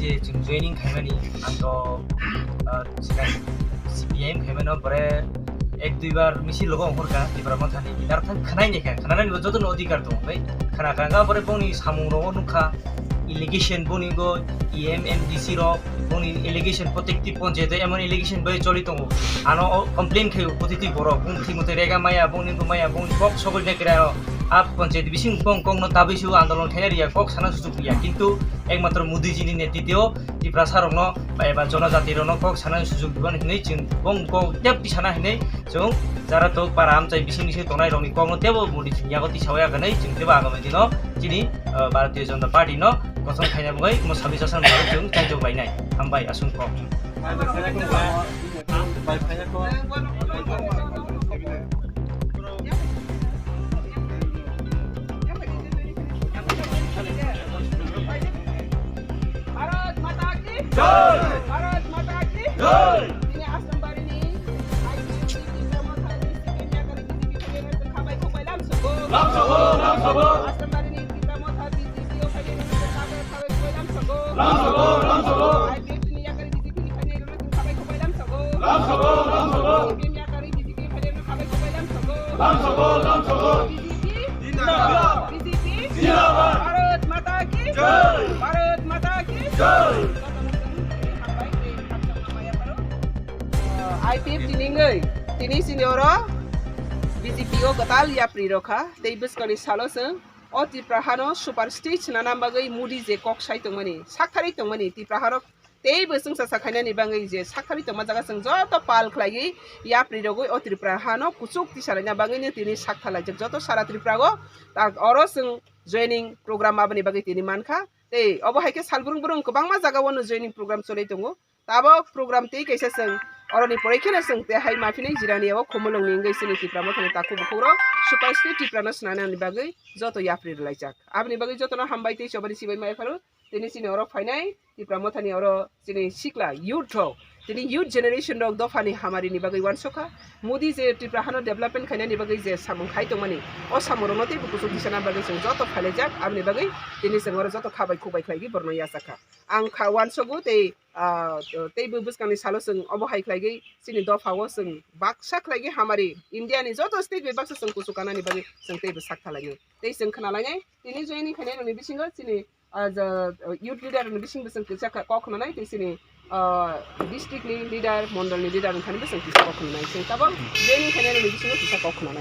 जे जों जयनिं खायमानि आंथ' सिगां CPM खायमानो बरे एक दुई बार मिसी लोगों हरका इब्रा माथानि इदार थां खानायनिखा खानायनि जतन अधिकार दं ओमफ्राय खानाखांगा बरे बनि सामुंरो नुखा इलिगेशन बनिगो EMMDC रो बनि इलिगेशन प्रत्येकटी पंचायत एमन इलिगेशन बै चलित दं आनो कमप्लेन खायो प्रत्येकटी बर' बुंथि मते रेगा माया बनि कक सकल नेकरा आप पंचायत बिसिं कं न ताबिसु आंदोलन थायारिया कक साना सुजुग गैया किन्तु एकमात्र मोदी जीनि नेतृत्व तिप्रा सारंनो एबा जनजातिरनो कक साना सुजुग दिबान हिनै जों कं टेप बिसाना हिनै जों जारा तो पारा आमचाय बिसिंनिसो तनाय रंनि कं टेबो मोदी जीनियागो तिसावया गनै जों तेबा आगामी दिनो जिनि भारतीय जनता पार्टी न गठन खायना बुङै मो साबिसा सान जों जायजो बायनाय हामबाय आसुंख भारत माता की जय ini asam bari ni lam sobo asam bari ni kita mau tadi video kali ni kita lam sobo ai ni ya kali BJP ni kali ni khabai ko lam sobo BJP ya kali BJP kali ni khabai ko lam sobo BJP जिंदाबाद भारत माता की जय IPF diningai tini seniora BJP o gatal ya priroka teibus kani salosa o tiprahano super stage nana bagai mudi je kok sai tongmani sakhari tongmani tipraharo teibus sung sasakhana ni bangai je sakhari tongma jaga sung joto pal khlai ya prirogoi o tiprahano kuchuk tisaranya bangai ni tini sakhala je joto sara triprago ta oro sung joining program abani bagai tini mankha tei obo haike salburung burung kobangma jaga wono joining program cholai tongo tabo program tei kaisa sung oroni porekhena sung te hai mafini jirani abo khomolong ni ngai sini tipra mo thani taku bukuro super state tipra no snana ni bagai joto yapri laijak abni bagai joto na hambai tei sobani sibai mai faru tini sini oro fainai tipra mo thani oro sini sikla youth ro tini youth generation rok dofani hamari ni bagai wan soka modi je tipra hano development khaina ni bagai je samung khai tongmani o samoro no tei bukusu disana bagai sung joto phalejak abni bagai tini sung oro joto khabai khubai khlaigi borno yasaka ang khawan sogu tei tei bubuskani salo sung obo hai khlaigi sini dofawo sung baksa khlaigi hamari india ni joto state be baksa sung kusukana ni bagai sung tei bu sakha lagi tei sung khana langai tini joining khaina ni bisingo sini as a youth leader ni bising besung kisa kokna nai tei sini district ni leader mondal ni leader khani besung kisa kokna nai sing tabang joining khaina ni bisingo kisa kokna nai